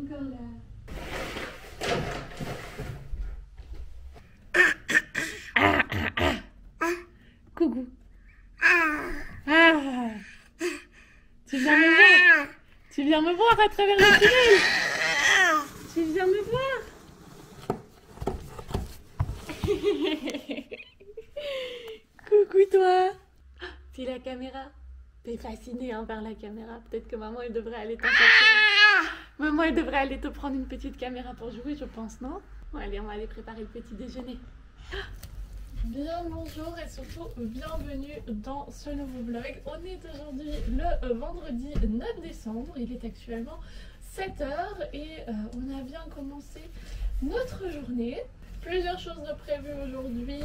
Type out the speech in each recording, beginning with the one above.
encore là. Coucou. Tu viens me voir? Tu viens me voir à travers le tunnel? Tu viens me voir? Coucou toi. Puis la caméra. T'es fascinée hein, par la caméra. Peut-être que maman elle devrait aller t'en chercher. Maman elle devrait aller te prendre une petite caméra pour jouer, je pense, non? Bon, allez, on va aller préparer le petit déjeuner. Bien bonjour et surtout bienvenue dans ce nouveau vlog. On est aujourd'hui le vendredi 9 décembre, il est actuellement 7h et on a bien commencé notre journée. Plusieurs choses de prévues aujourd'hui.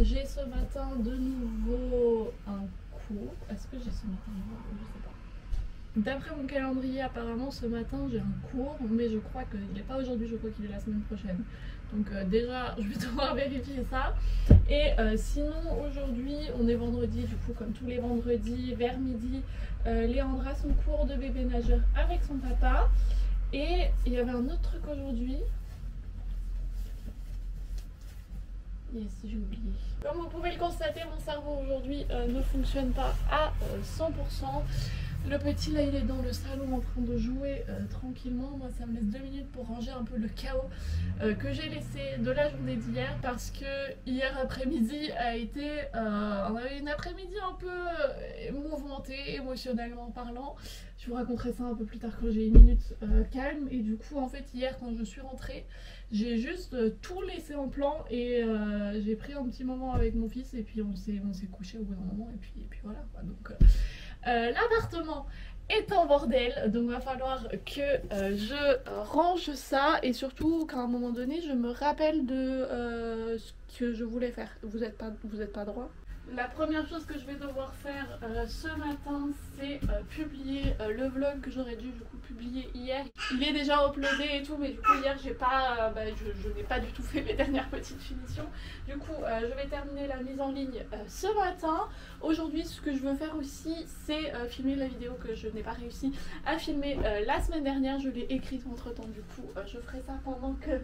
J'ai ce matin de nouveau un cours. Est-ce que j'ai ce matin un cours? Je sais pas. D'après mon calendrier, apparemment ce matin j'ai un cours, mais je crois qu'il n'est pas aujourd'hui, je crois qu'il est la semaine prochaine. Donc déjà je vais devoir vérifier ça. Et sinon aujourd'hui on est vendredi, du coup comme tous les vendredis vers midi, Léandre a son cours de bébé nageur avec son papa. Et il y avait un autre truc aujourd'hui. Yes, j'ai oublié. Comme vous pouvez le constater, mon cerveau aujourd'hui ne fonctionne pas à 100%. Le petit là il est dans le salon en train de jouer tranquillement. Moi ça me laisse 2 minutes pour ranger un peu le chaos que j'ai laissé de la journée d'hier, parce que hier après-midi a été une après-midi un peu mouvementée émotionnellement parlant. Je vous raconterai ça un peu plus tard quand j'ai une minute calme. Et du coup en fait hier quand je suis rentrée, j'ai juste tout laissé en plan et j'ai pris un petit moment avec mon fils et puis on s'est couché au bout d'un moment et puis voilà quoi. Donc l'appartement est en bordel, donc il va falloir que je range ça et surtout qu'à un moment donné je me rappelle de ce que je voulais faire. Vous êtes pas droit. La première chose que je vais devoir faire ce matin, c'est publier le vlog que j'aurais dû du coup publier hier. Il est déjà uploadé et tout, mais du coup hier j'ai pas, je n'ai pas du tout fait les dernières petites finitions. Du coup je vais terminer la mise en ligne ce matin. Aujourd'hui ce que je veux faire aussi, c'est filmer la vidéo que je n'ai pas réussi à filmer la semaine dernière. Je l'ai écrite entre temps, du coup je ferai ça pendant que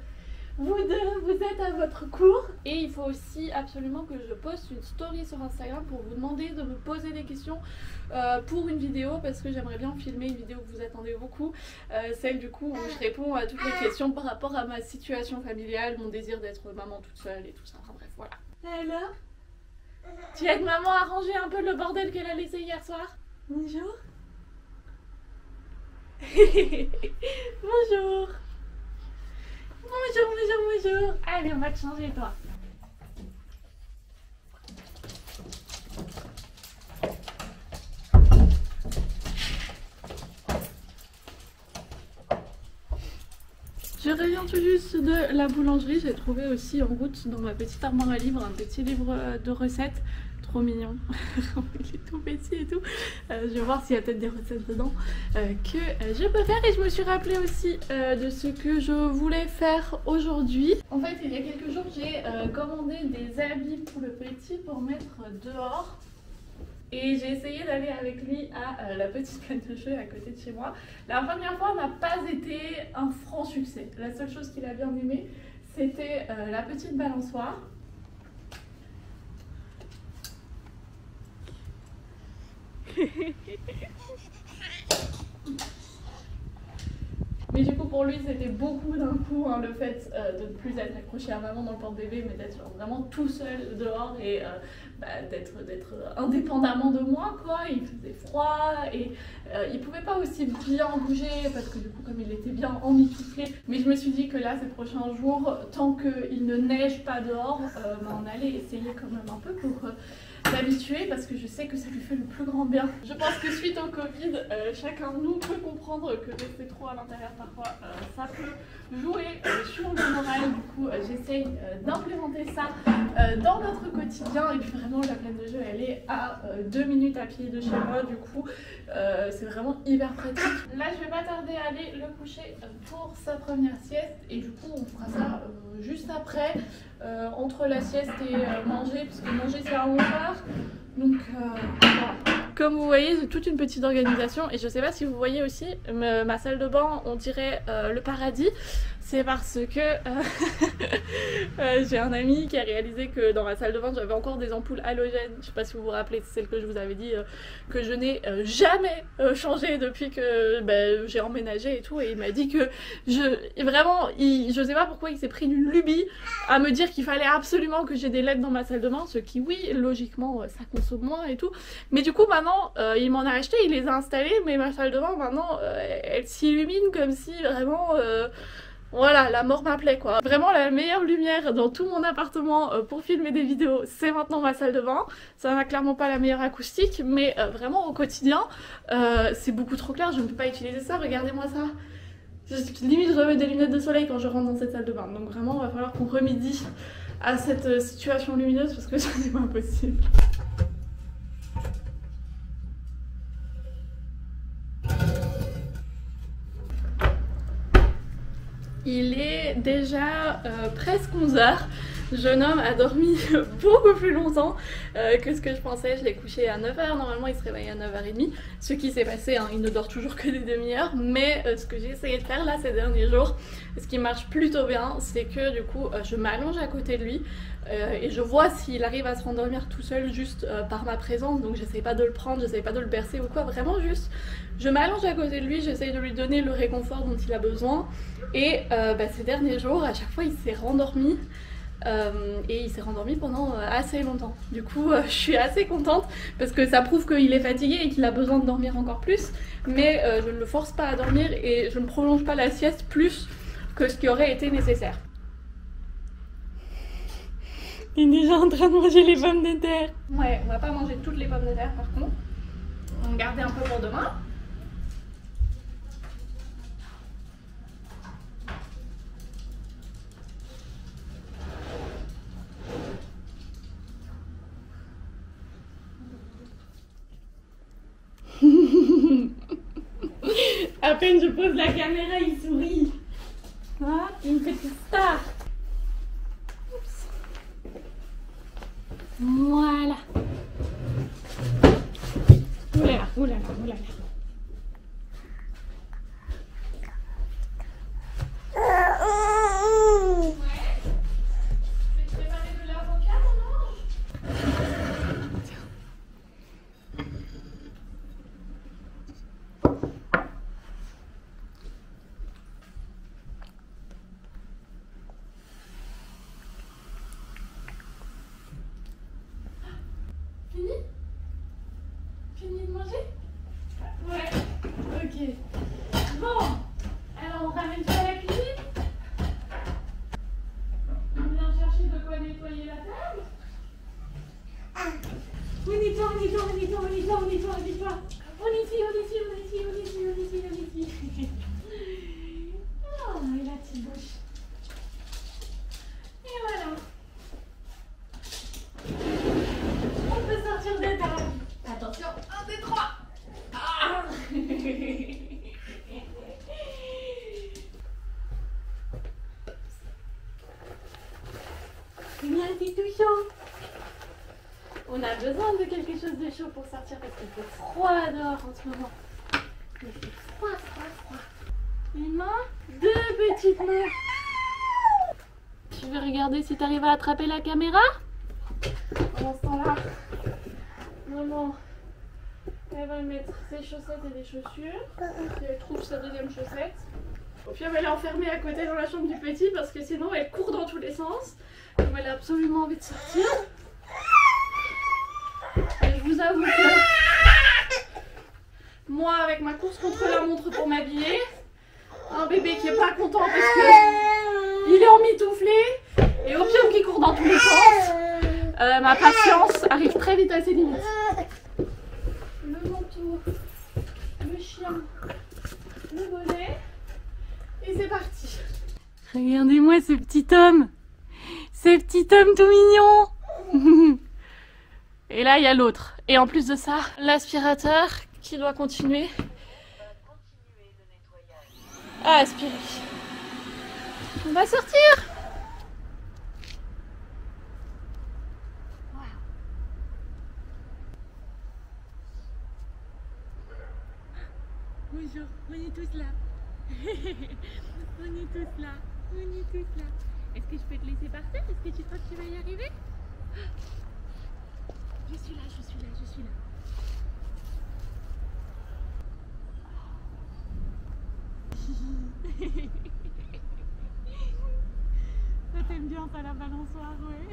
vous êtes à votre cours. Et il faut aussi absolument que je poste une story sur Instagram pour vous demander de me poser des questions pour une vidéo, parce que j'aimerais bien filmer une vidéo que vous attendez beaucoup, celle du coup où je réponds à toutes les questions par rapport à ma situation familiale, mon désir d'être maman toute seule et tout ça, enfin bref voilà. Alors, tu aides maman à ranger un peu le bordel qu'elle a laissé hier soir? Bonjour. Bonjour. Bonjour. Allez, on va te changer toi. Je reviens tout juste de la boulangerie. J'ai trouvé aussi en route dans ma petite armoire à livres un petit livre de recettes. Trop mignon. Il est tout petit et tout. Je vais voir s'il y a peut-être des recettes dedans que je peux faire. Et je me suis rappelé aussi de ce que je voulais faire aujourd'hui. En fait, il y a quelques jours, j'ai commandé des habits pour le petit pour mettre dehors. Et j'ai essayé d'aller avec lui à la petite plaine de jeu à côté de chez moi. La première fois n'a pas été un franc succès. La seule chose qu'il a bien aimé, c'était la petite balançoire. Mais du coup pour lui c'était beaucoup d'un coup hein, le fait de ne plus être accroché à maman dans le porte-bébé, mais d'être vraiment tout seul dehors et d'être indépendamment de moi quoi. Il faisait froid et il pouvait pas aussi bien bouger parce que du coup comme il était bien emmitouflé. Mais je me suis dit que là ces prochains jours, tant qu'il ne neige pas dehors, on allait essayer quand même un peu pour s'habituer, parce que je sais que ça lui fait le plus grand bien. Je pense que suite au Covid, chacun de nous peut comprendre que rester trop à l'intérieur parfois ça peut jouer sur le moral. Du coup j'essaye d'implémenter ça dans notre quotidien. Et puis vraiment la plaine de jeu elle est à 2 minutes à pied de chez moi, du coup c'est vraiment hyper pratique. Là je vais pas tarder à aller le coucher pour sa première sieste et du coup on fera ça juste après, entre la sieste et manger, parce que manger c'est à 11h. Donc voilà. Comme vous voyez, j'ai toute une petite organisation et je sais pas si vous voyez aussi ma salle de bain, on dirait le paradis. C'est parce que j'ai un ami qui a réalisé que dans ma salle de bain j'avais encore des ampoules halogènes. Je sais pas si vous vous rappelez, c'est celle que je vous avais dit que je n'ai jamais changé depuis que j'ai emménagé et tout. Et il m'a dit que je sais pas pourquoi il s'est pris d'une lubie à me dire qu'il fallait absolument que j'ai des LED dans ma salle de bain. Ce qui, oui, logiquement ça consomme moins et tout. Mais du coup maintenant il m'en a acheté, il les a installés. Mais ma salle de bain maintenant elle s'illumine comme si vraiment... voilà, la mort m'appelait quoi. Vraiment la meilleure lumière dans tout mon appartement pour filmer des vidéos, c'est maintenant ma salle de bain. Ça n'a clairement pas la meilleure acoustique, mais vraiment au quotidien, c'est beaucoup trop clair, je ne peux pas utiliser ça, regardez-moi ça. Limite je remets des lunettes de soleil quand je rentre dans cette salle de bain. Donc vraiment il va falloir qu'on remédie à cette situation lumineuse parce que ça c'est pas possible. Il est déjà presque 11h. Le jeune homme a dormi beaucoup plus longtemps que ce que je pensais. Je l'ai couché à 9h, normalement il se réveille à 9h30. Ce qui s'est passé, hein, il ne dort toujours que des demi-heures. Mais ce que j'ai essayé de faire là ces derniers jours, ce qui marche plutôt bien, c'est que du coup je m'allonge à côté de lui et je vois s'il arrive à se rendormir tout seul juste par ma présence. Donc j'essaye pas de le prendre, j'essaye pas de le bercer ou quoi, vraiment juste je m'allonge à côté de lui, j'essaye de lui donner le réconfort dont il a besoin. Et ces derniers jours, à chaque fois il s'est rendormi. Et il s'est rendormi pendant assez longtemps. Du coup je suis assez contente parce que ça prouve qu'il est fatigué et qu'il a besoin de dormir encore plus. Mais je ne le force pas à dormir et je ne prolonge pas la sieste plus que ce qui aurait été nécessaire. Il est déjà en train de manger les pommes de terre. Ouais, on va pas manger toutes les pommes de terre par contre. On va garder un peu pour demain. À peine je pose la caméra, il sourit. Ah, une petite star. Oups. Voilà. Oulala, oulala, oulala. Fini de manger? Ouais, ok. Bon, alors on ramène ça à la cuisine. On vient chercher de quoi nettoyer la table. On nettoie, on nettoie, on nettoie, on nettoie, on nettoie, on nettoie. On ici, on ici, on ici, on ici, on ici, on ici. Oh, et la petite bouche. Et voilà. On peut sortir des tables. Attention, 1, 2, 3. Ah. Bien, c'est tout chaud. On a besoin de quelque chose de chaud pour sortir parce qu'il fait froid dehors en ce moment. Il fait froid, froid, froid. Une main, 2 petites mains. Tu veux regarder si tu arrives à attraper la caméra? Pendant ce temps-là, maman, elle va mettre ses chaussettes et des chaussures. Si elle trouve sa deuxième chaussette. Puis elle va l'enfermer à côté dans la chambre du petit parce que sinon elle court dans tous les sens. Donc elle a absolument envie de sortir. Et je vous avoue que moi, avec ma course contre la montre pour m'habiller, un bébé qui est pas content parce que il est emmitouflé et Opium qui court dans tous les sens, ma patience arrive très vite à ses limites. Le manteau, le chien, le bonnet et c'est parti. Regardez-moi ce petit homme tout mignon. Et là il y a l'autre. Et en plus de ça, l'aspirateur qui doit continuer à aspirer. On va sortir. Bonjour, on est tous là. On est tous là. On est tous là. Est-ce que je peux te laisser partir? Est-ce que tu crois que tu vas y arriver? Je suis là, je suis là, je suis là. Ça t'aime bien, t'as la balançoire, ouais.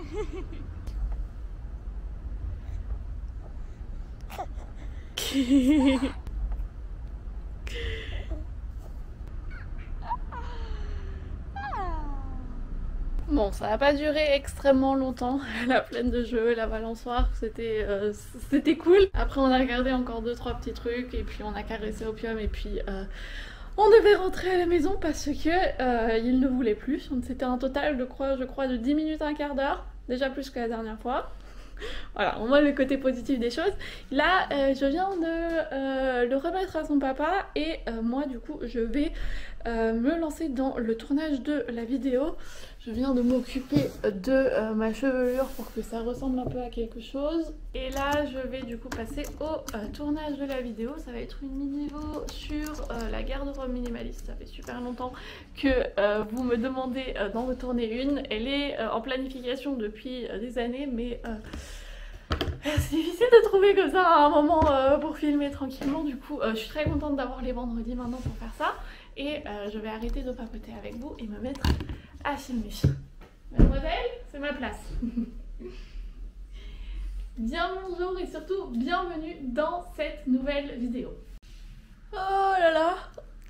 Bon, ça n'a pas duré extrêmement longtemps, la plaine de jeux, la balançoire, c'était cool. Après on a regardé encore 2-3 petits trucs et puis on a caressé Opium et puis on devait rentrer à la maison parce que il ne voulait plus. C'était un total de je crois de 10 minutes, un quart d'heure, déjà plus que la dernière fois. Voilà, on voit le côté positif des choses. Là, je viens de le remettre à son papa et moi du coup je vais me lancer dans le tournage de la vidéo. Je viens de m'occuper de ma chevelure pour que ça ressemble un peu à quelque chose. Et là, je vais du coup passer au tournage de la vidéo. Ça va être une vidéo sur la garde-robe minimaliste. Ça fait super longtemps que vous me demandez d'en retourner une. Elle est en planification depuis des années, mais c'est difficile de trouver comme ça un moment pour filmer tranquillement. Du coup, je suis très contente d'avoir les vendredis maintenant pour faire ça. Et je vais arrêter de papoter avec vous et me mettre à filmer. Mademoiselle, c'est ma place. Bien bonjour et surtout bienvenue dans cette nouvelle vidéo. Oh là là,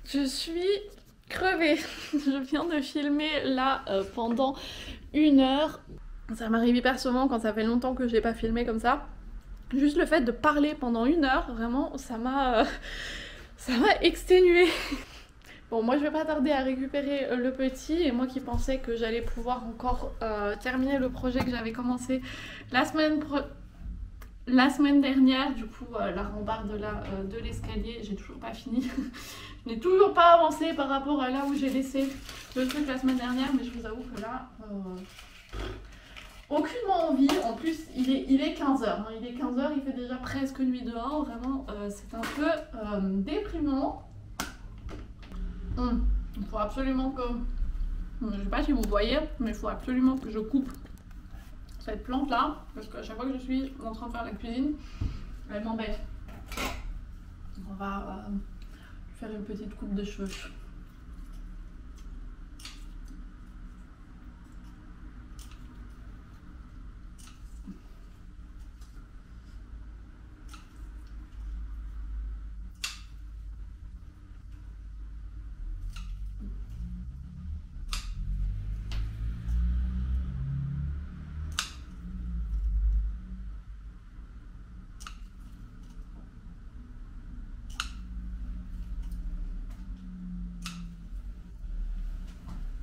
je suis crevée. Je viens de filmer là pendant 1 heure. Ça m'arrive hyper souvent quand ça fait longtemps que j'ai pas filmé comme ça. Juste le fait de parler pendant 1 heure, vraiment, ça m'a exténué. Bon, moi je vais pas tarder à récupérer le petit et moi qui pensais que j'allais pouvoir encore terminer le projet que j'avais commencé la semaine dernière, du coup la rambarde là, de l'escalier, j'ai toujours pas fini. Je n'ai toujours pas avancé par rapport à là où j'ai laissé le truc la semaine dernière, mais je vous avoue que là, aucunement envie. En plus il est 15h, hein. Il est 15h, il fait déjà presque nuit dehors, vraiment c'est un peu déprimant. Il faut absolument que... Je sais pas si vous voyez, mais il faut absolument que je coupe cette plante là, parce qu'à chaque fois que je suis en train de faire la cuisine, elle m'embête. On va faire une petite coupe de cheveux.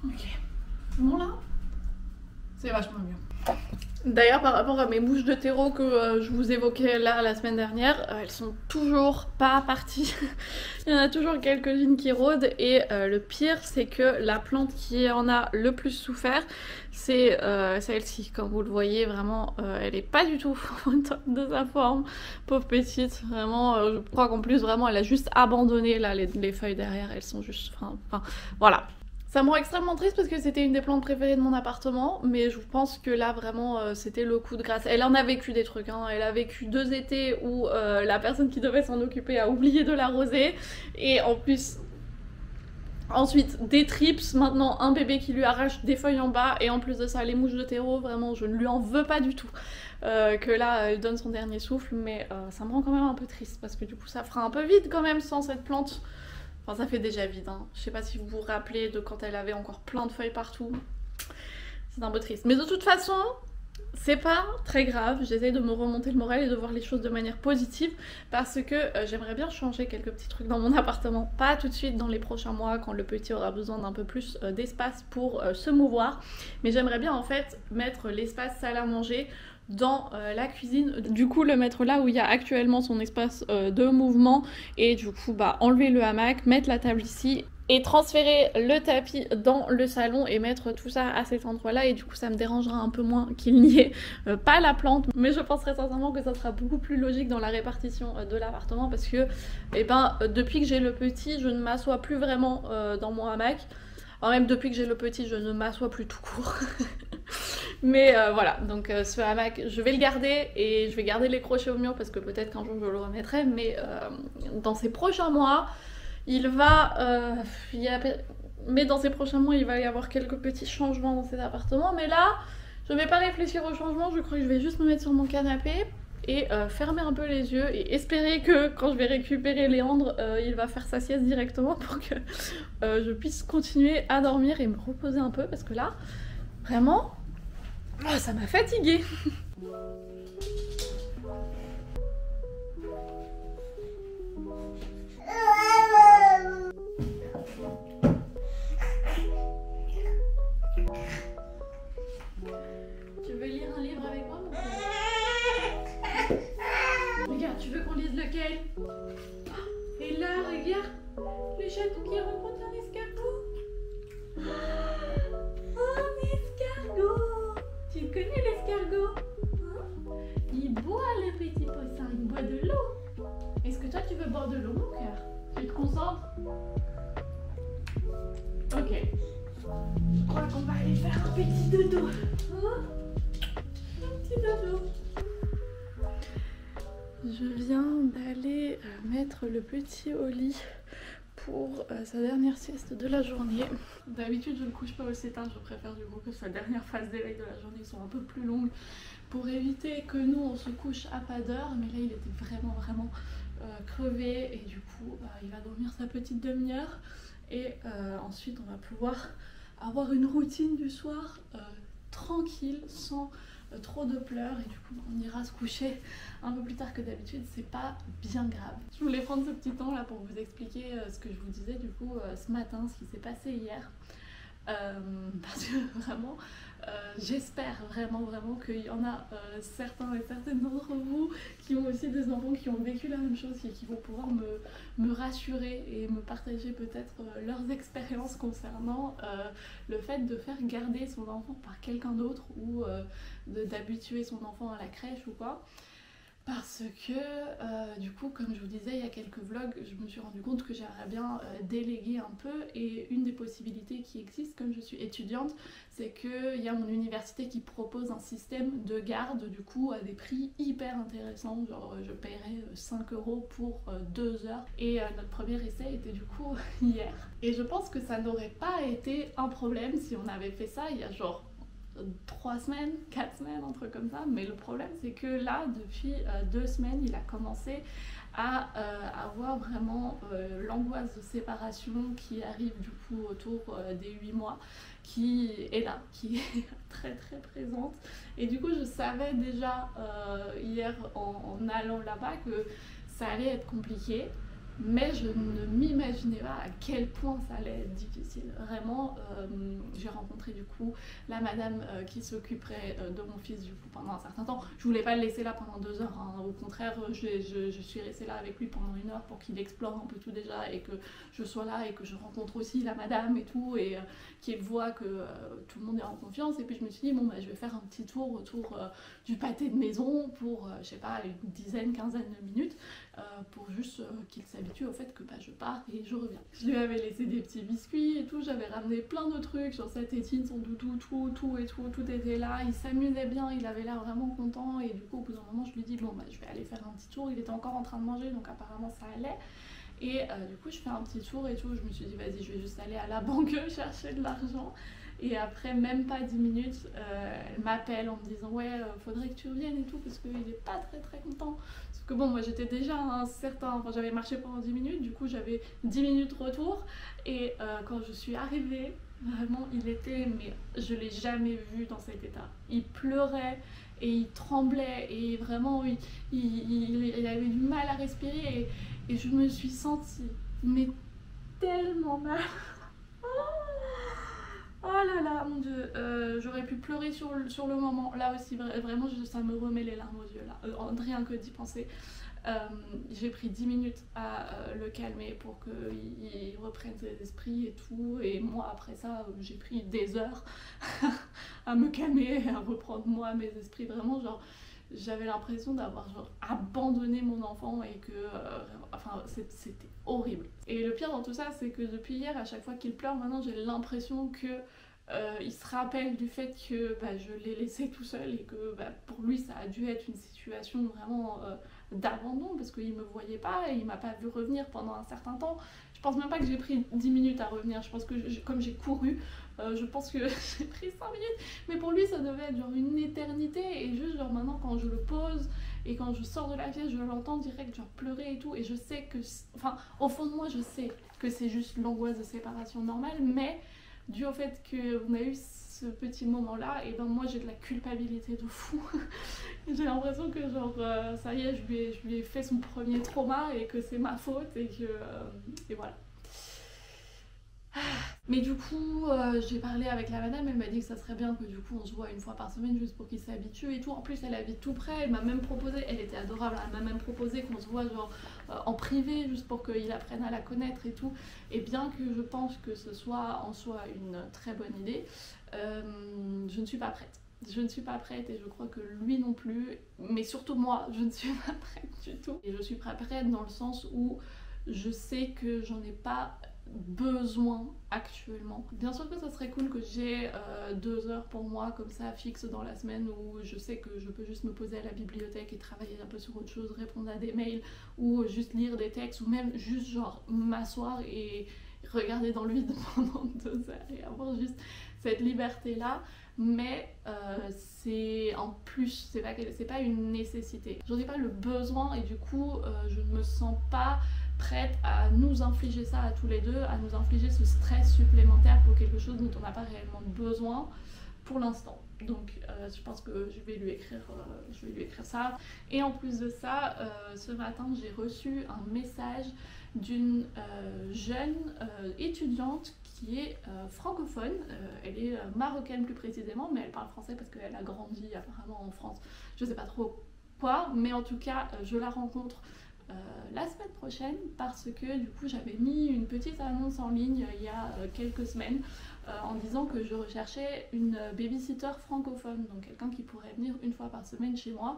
Ok, bon là, c'est vachement mieux. D'ailleurs par rapport à mes mouches de terreau que je vous évoquais là la semaine dernière, elles sont toujours pas parties. Il y en a toujours quelques-unes qui rôdent et le pire c'est que la plante qui en a le plus souffert c'est celle-ci. Comme vous le voyez vraiment elle est pas du tout au top de sa forme, pauvre petite, vraiment je crois qu'en plus vraiment elle a juste abandonné là les feuilles derrière, elles sont juste, enfin voilà. Ça me rend extrêmement triste parce que c'était une des plantes préférées de mon appartement, mais je pense que là vraiment c'était le coup de grâce. Elle en a vécu des trucs, hein. Elle a vécu 2 étés où la personne qui devait s'en occuper a oublié de l'arroser, et en plus ensuite des trips, maintenant un bébé qui lui arrache des feuilles en bas, et en plus de ça les mouches de terreau, vraiment je ne lui en veux pas du tout que là elle donne son dernier souffle, mais ça me rend quand même un peu triste parce que du coup ça fera un peu vide quand même sans cette plante. Enfin, ça fait déjà vide, hein. Je sais pas si vous vous rappelez de quand elle avait encore plein de feuilles partout. C'est un peu triste. Mais de toute façon, c'est pas très grave. J'essaie de me remonter le moral et de voir les choses de manière positive parce que j'aimerais bien changer quelques petits trucs dans mon appartement. Pas tout de suite dans les prochains mois quand le petit aura besoin d'un peu plus d'espace pour se mouvoir. Mais j'aimerais bien en fait mettre l'espace salle à manger dans la cuisine, du coup le mettre là où il y a actuellement son espace de mouvement, et du coup bah enlever le hamac, mettre la table ici et transférer le tapis dans le salon et mettre tout ça à cet endroit-là, et du coup ça me dérangera un peu moins qu'il n'y ait pas la plante, mais je penserais sincèrement que ça sera beaucoup plus logique dans la répartition de l'appartement, parce que depuis que j'ai le petit, je ne m'assois plus vraiment dans mon hamac. Enfin, même depuis que j'ai le petit, je ne m'assois plus tout court. Mais voilà, donc ce hamac, je vais le garder, et je vais garder les crochets au mur parce que peut-être qu'un jour je le remettrai, mais dans ces prochains mois, mais dans ces prochains mois, il va y avoir quelques petits changements dans cet appartement. Mais là, je ne vais pas réfléchir aux changements, je crois que je vais juste me mettre sur mon canapé et fermer un peu les yeux et espérer que quand je vais récupérer Léandre, il va faire sa sieste directement pour que je puisse continuer à dormir et me reposer un peu, parce que là, vraiment, ça m'a fatiguée. Tu veux lire un livre avec moi, mon frère? Regarde, tu veux qu'on lise lequel? Et là, regarde, le chaton qui rencontre un escargot. Un escargot! Tu connais l'escargot? Hein? Il boit, le petit poisson, il boit de l'eau. Est-ce que toi tu veux boire de l'eau, mon cœur? Tu te concentres? Ok. Je crois qu'on va aller faire un petit dodo. Hein? Un petit dodo. Je viens d'aller mettre le petit au lit pour sa dernière sieste de la journée. D'habitude je ne couche pas aussi tard, je préfère du coup que sa dernière phase d'éveil de la journée soit un peu plus longue pour éviter que nous on se couche à pas d'heure. Mais là il était vraiment crevé, et du coup il va dormir sa petite demi-heure, et ensuite on va pouvoir avoir une routine du soir tranquille, sans trop de pleurs, et du coup on ira se coucher un peu plus tard que d'habitude, c'est pas bien grave. Je voulais prendre ce petit temps là pour vous expliquer ce que je vous disais du coup ce matin, ce qui s'est passé hier, parce que vraiment j'espère vraiment qu'il y en a certains et certaines d'entre vous qui ont aussi des enfants qui ont vécu la même chose et qui vont pouvoir me rassurer et me partager peut-être leurs expériences concernant le fait de faire garder son enfant par quelqu'un d'autre, ou d'habituer son enfant à la crèche ou quoi. Parce que du coup, comme je vous disais il y a quelques vlogs, je me suis rendu compte que j'aimerais bien déléguer un peu, et une des possibilités qui existent, comme je suis étudiante, c'est qu'il y a mon université qui propose un système de garde du coup à des prix hyper intéressants, genre je paierais 5 € pour 2 heures, et notre premier essai était du coup hier. Et je pense que ça n'aurait pas été un problème si on avait fait ça il y a genre 3 semaines, 4 semaines, un truc comme ça. Mais le problème c'est que là, depuis 2 semaines, il a commencé à avoir vraiment l'angoisse de séparation qui arrive du coup autour des 8 mois, qui est là, qui est très présente. Et du coup je savais déjà hier en allant là-bas que ça allait être compliqué, mais je ne m'imaginais pas à quel point ça allait être difficile. Vraiment, j'ai rencontré du coup la madame qui s'occuperait de mon fils du coup pendant un certain temps. Je voulais pas le laisser là pendant 2 heures, hein. Au contraire, je suis restée là avec lui pendant 1 heure pour qu'il explore un peu tout déjà, et que je sois là et que je rencontre aussi la madame et tout, et qu'il voit que tout le monde est en confiance. Et puis je me suis dit, bon bah je vais faire un petit tour autour du pâté de maison pour, je sais pas, une dizaine, quinzaine de minutes, pour juste qu'il s'habitue au fait que bah, je pars et je reviens. Je lui avais laissé des petits biscuits et tout, j'avais ramené plein de trucs sur sa tétine, son doudou, tout était là. Il s'amusait bien, il avait l'air vraiment content, et du coup au bout d'un moment je lui dis bon bah je vais aller faire un petit tour. Il était encore en train de manger, donc apparemment ça allait. Et du coup je fais un petit tour et tout, je me suis dit vas-y je vais juste aller à la banque chercher de l'argent. Et après même pas 10 minutes, elle m'appelle en me disant ouais faudrait que tu reviennes et tout, parce qu'il est pas très content. Sauf que bon, moi j'étais déjà enfin j'avais marché pendant 10 minutes, du coup j'avais 10 minutes retour. Et quand je suis arrivée, vraiment il était, mais je l'ai jamais vu dans cet état. Il pleurait et il tremblait, et vraiment il avait du mal à respirer, et je me suis sentie mais tellement mal. Oh là là, mon Dieu, j'aurais pu pleurer sur le moment. Là aussi, vraiment, ça me remet les larmes aux yeux, là. Rien que d'y penser. J'ai pris 10 minutes à le calmer pour qu'il reprenne ses esprits et tout. Et moi, après ça, j'ai pris des heures à me calmer, à reprendre moi mes esprits. Vraiment, genre, j'avais l'impression d'avoir genre abandonné mon enfant et que enfin c'était horrible. Et le pire dans tout ça, c'est que depuis hier, à chaque fois qu'il pleure, maintenant j'ai l'impression que il se rappelle du fait que je l'ai laissé tout seul et que pour lui ça a dû être une situation vraiment d'abandon parce qu'il me voyait pas et il m'a pas vu revenir pendant un certain temps. Je pense même pas que j'ai pris 10 minutes à revenir, je pense que comme j'ai couru, je pense que j'ai pris 5 minutes, mais pour lui ça devait être genre une éternité et juste genre maintenant quand je le pose et quand je sors de la pièce je l'entends direct genre pleurer et tout et je sais que, enfin au fond de moi je sais que c'est juste l'angoisse de séparation normale, mais dû au fait qu'on a eu ce petit moment là, et ben moi j'ai de la culpabilité de fou. J'ai l'impression que genre ça y est je lui ai fait son premier trauma et que c'est ma faute et que et voilà. Mais du coup, j'ai parlé avec la madame, elle m'a dit que ça serait bien que du coup on se voit une fois par semaine juste pour qu'il s'habitue et tout. En plus, elle habite tout près, elle m'a même proposé, elle était adorable, elle m'a même proposé qu'on se voit genre en privé juste pour qu'il apprenne à la connaître et tout. Et bien que je pense que ce soit en soi une très bonne idée, je ne suis pas prête. Je ne suis pas prête et je crois que lui non plus, mais surtout moi, je ne suis pas prête du tout. Et je suis pas prête dans le sens où je sais que j'en ai pas besoin actuellement. Bien sûr que ça serait cool que j'ai 2 heures pour moi comme ça fixe dans la semaine où je sais que je peux juste me poser à la bibliothèque et travailler un peu sur autre chose, répondre à des mails ou juste lire des textes ou même juste genre m'asseoir et regarder dans le vide pendant 2 heures et avoir juste cette liberté là, mais c'est en plus, c'est pas une nécessité. J'en ai pas le besoin et du coup je ne me sens pas prête à nous infliger ça à tous les deux, à nous infliger ce stress supplémentaire pour quelque chose dont on n'a pas réellement besoin pour l'instant. Donc je pense que je vais lui écrire ça. Et en plus de ça, ce matin j'ai reçu un message d'une jeune étudiante qui est francophone. Elle est marocaine plus précisément, mais elle parle français parce qu'elle a grandi apparemment en France. Je sais pas trop quoi, mais en tout cas je la rencontre la semaine prochaine parce que du coup j'avais mis une petite annonce en ligne il y a quelques semaines en disant que je recherchais une babysitter francophone, donc quelqu'un qui pourrait venir une fois par semaine chez moi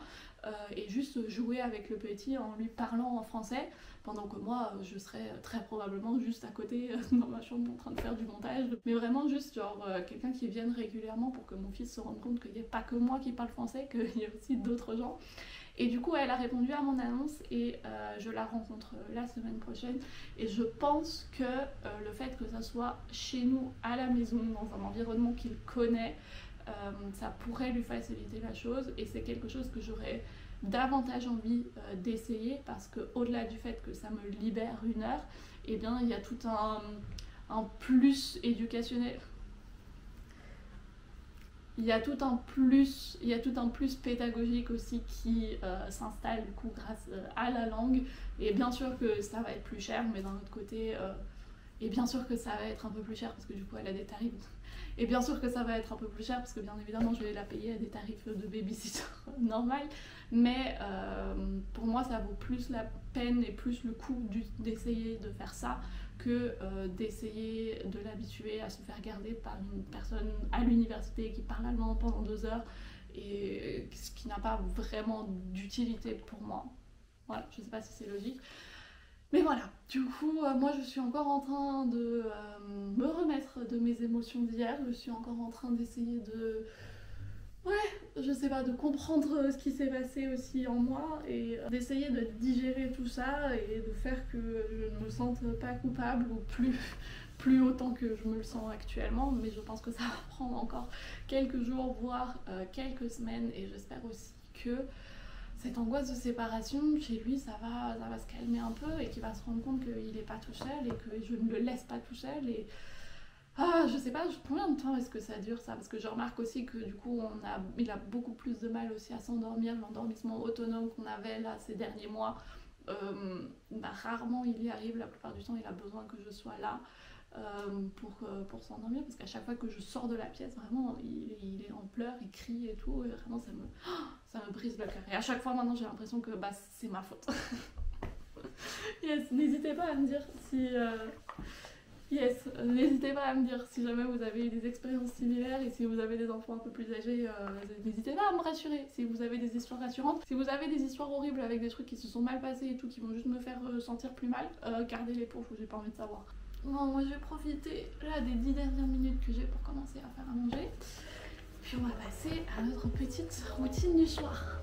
et juste jouer avec le petit en lui parlant en français pendant que moi je serais très probablement juste à côté dans ma chambre en train de faire du montage, mais vraiment juste genre quelqu'un qui vienne régulièrement pour que mon fils se rende compte qu'il n'y a pas que moi qui parle français, qu'il y a aussi d'autres gens. Et du coup, elle a répondu à mon annonce et je la rencontre la semaine prochaine. Et je pense que le fait que ça soit chez nous, à la maison, dans un environnement qu'il connaît, ça pourrait lui faciliter la chose. Et c'est quelque chose que j'aurais davantage envie d'essayer parce qu'au-delà du fait que ça me libère 1 heure, eh bien, il y a tout un plus éducationnel. Il y a tout un plus pédagogique aussi qui s'installe du coup grâce à la langue. Et bien sûr que ça va être plus cher, mais d'un autre côté, et bien sûr que ça va être un peu plus cher parce que du coup elle a des tarifs. Et bien sûr que ça va être un peu plus cher parce que bien évidemment je vais la payer à des tarifs de babysitter normal. Mais pour moi ça vaut plus la peine et plus le coût d'essayer de faire ça que d'essayer de l'habituer à se faire garder par une personne à l'université qui parle allemand pendant 2 heures et ce qui n'a pas vraiment d'utilité pour moi. Voilà, je sais pas si c'est logique. Mais voilà, du coup, moi je suis encore en train de me remettre de mes émotions d'hier, je suis encore en train d'essayer de... Ouais, je sais pas, de comprendre ce qui s'est passé aussi en moi et d'essayer de digérer tout ça et de faire que je ne me sente pas coupable ou plus autant que je me le sens actuellement. Mais je pense que ça va prendre encore quelques jours, voire quelques semaines et j'espère aussi que cette angoisse de séparation, chez lui, ça va se calmer un peu et qu'il va se rendre compte qu'il n'est pas tout seul et que je ne le laisse pas tout seul. Et je sais pas combien de temps est-ce que ça dure ça, parce que je remarque aussi que du coup il a beaucoup plus de mal aussi à s'endormir, l'endormissement autonome qu'on avait là ces derniers mois, rarement il y arrive, la plupart du temps il a besoin que je sois là. pour s'endormir, parce qu'à chaque fois que je sors de la pièce, vraiment, il est en pleurs, il crie et tout, et vraiment ça me brise le cœur. Et à chaque fois maintenant j'ai l'impression que bah, c'est ma faute. Yes, n'hésitez pas à me dire si... n'hésitez pas à me dire si jamais vous avez eu des expériences similaires, et si vous avez des enfants un peu plus âgés, n'hésitez pas à me rassurer si vous avez des histoires rassurantes. Si vous avez des histoires horribles avec des trucs qui se sont mal passés et tout, qui vont juste me faire sentir plus mal, gardez-les pour vous, j'ai pas envie de savoir. Bon, moi je vais profiter là des 10 dernières minutes que j'ai pour commencer à faire à manger. Puis on va passer à notre petite routine du soir.